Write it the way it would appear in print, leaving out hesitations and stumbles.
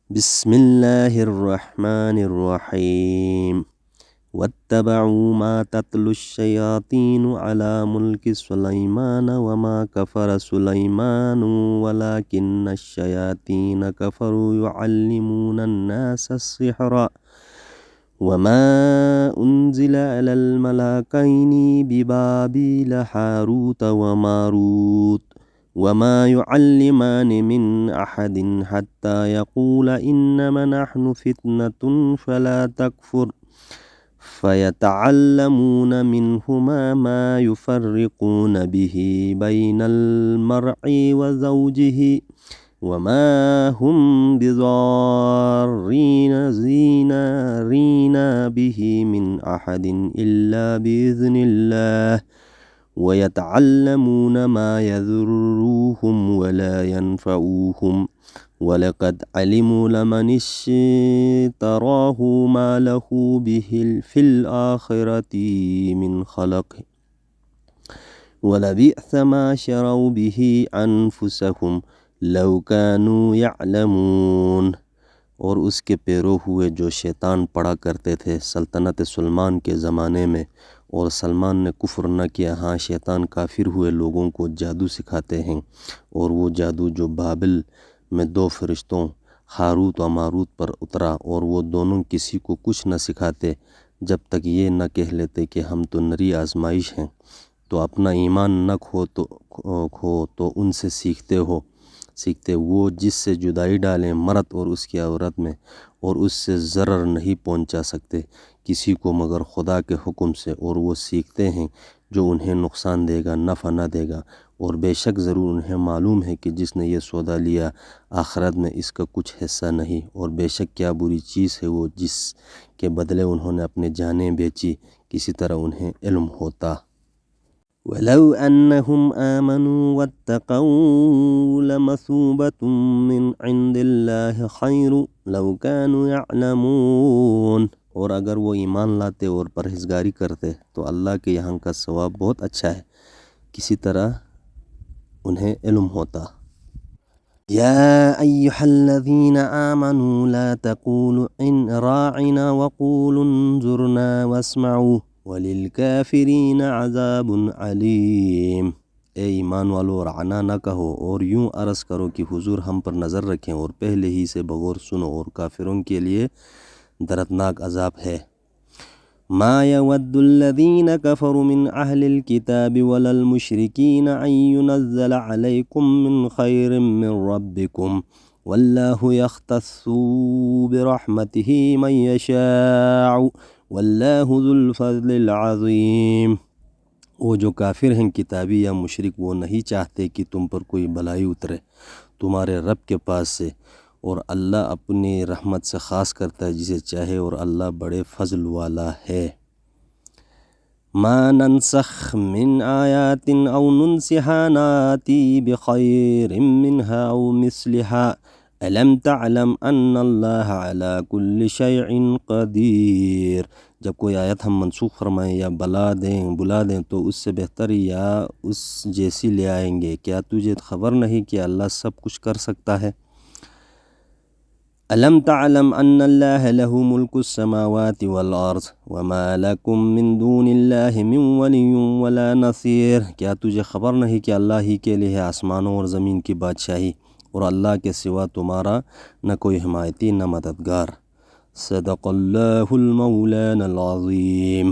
بسم اللہ الرحمن الرحیم واتبعوا ما تتلو الشیاطین علی ملک سلیمان وما کفر سلیمان ولکن الشیاطین کفروا یعلمون الناس السحر وما انزل علی الملکین ببابل ہاروت وماروت وما يعلمان من أحد حتى يقول إنما نحن فتنة فلا تكفر فيتعلمون منهما ما يفرقون به بين المرء وزوجه وما هم بضارين به من أحد إلا بإذن الله وَيَتَعَلَّمُونَ مَا يَضُرُّهُمْ وَلَا يَنفَعُوهُمْ وَلَقَدْ عَلِمُوا لَمَنِ اشْتَرَاهُ مَا لَهُ بِهِ فِي الْآخِرَةِ مِنْ خَلَقٍ وَلَبِئْسَ مَا شَرَوْا بِهِ أَنفُسَهُمْ لَوْ كَانُوا يَعْلَمُونَ۔ اور اس کے پیرو ہوئے جو شیطان پڑھا کرتے تھے سلطنت سلمان کے زمانے میں، اور سلمان نے کفر نہ کیا، ہاں شیطان کافر ہوئے لوگوں کو جادو سکھاتے ہیں، اور وہ جادو جو بابل میں دو فرشتوں ہاروت و ماروت پر اترا، اور وہ دونوں کسی کو کچھ نہ سکھاتے جب تک یہ نہ کہہ لیتے کہ ہم تو نری آزمائش ہیں، تو اپنا ایمان نہ کھو تو ان سے سیکھتے وہ جس سے جدائی ڈالیں مرد اور اس کی عورت میں، اور اس سے ضرر نہیں پہنچا سکتے کسی کو مگر خدا کے حکم سے، اور وہ سیکھتے ہیں جو انہیں نقصان دے گا نفع نہ دے گا، اور بے شک ضرور انہیں معلوم ہے کہ جس نے یہ سودا لیا آخرت میں اس کا کچھ حصہ نہیں، اور بے شک کیا بری چیز ہے وہ جس کے بدلے انہوں نے اپنے جانیں بیچی، کسی طرح انہیں علم ہوتا۔ وَلَوْ أَنَّهُمْ آمَنُوا وَاتَّقَوْا لَمَثُوبَةٌ مِّنْ عِنْدِ اللَّهِ خَيْرٌ لَوْ كَانُوا يَعْلَمُونَ۔ اور اگر وہ ایمان لاتے اور پرہیزگاری کرتے تو اللہ کے یہاں کا ثواب بہت اچھا ہے، کسی طرح انہیں علم ہوتا۔ یا ایہا الذین آمنوا لا تقولوا راعنا وقولوا انظرنا واسمعوا وَلِلْكَافِرِينَ عَذَابٌ عَلِيمٌ۔ اے ایمان والو، رعنا نہ کہو اور یوں عرض کرو کہ حضور ہم پر نظر رکھیں، اور پہلے ہی سے بغور سنو، اور کافروں کے لیے دردناک عذاب ہے۔ مَا يَوَدُّ الَّذِينَ كَفَرُوا مِنْ أَهْلِ الْكِتَابِ وَلَا الْمُشْرِكِينَ أَن يُنَزَّلَ عَلَيْكُم مِّنْ خَيْرٍ مِّن رَّبِّكُمْ وَاللَّهُ يَخْتَصُّ بِرَحْمَتِهِ مَن يَشَاءُ واللہ ذو الفضل العظیم۔ وہ جو کافر ہیں کتابی یا مشرک، وہ نہیں چاہتے کہ تم پر کوئی بلائی اترے تمہارے رب کے پاس سے، اور اللہ اپنی رحمت سے خاص کرتا ہے جسے چاہے، اور اللہ بڑے فضل والا ہے۔ ما ننسخ من آیات او ننسها ناتی بخیر منها او مثلها أَلَمْ تَعْلَمْ أَنَّ اللَّهَ عَلَى كُلِّ شَيْءٍ قَدِيرٌ۔ جب کوئی آیت ہم منسوخ فرمائیں یا بلا دیں تو اس سے بہتر یا اس جیسی لے آئیں گے، کیا تجھے خبر نہیں کہ اللہ سب کچھ کر سکتا ہے؟ أَلَمْ تَعْلَمْ أَنَّ اللَّهَ لَهُ مُلْكُ السَّمَاوَاتِ وَالْأَرْضِ وَمَا لَكُم مِّن دُونِ اللَّهِ مِن وَلِيٍّ وَلَا نَصِيرٍ۔ کیا تجھے خبر نہیں کہ اللہ ہی کے لیے آسمانوں اور زمین کی بادشاہی، اور اللہ کے سوا تمہارا نہ کوئی حمایتی نہ مددگار۔ صدق اللہ المولانا العظیم۔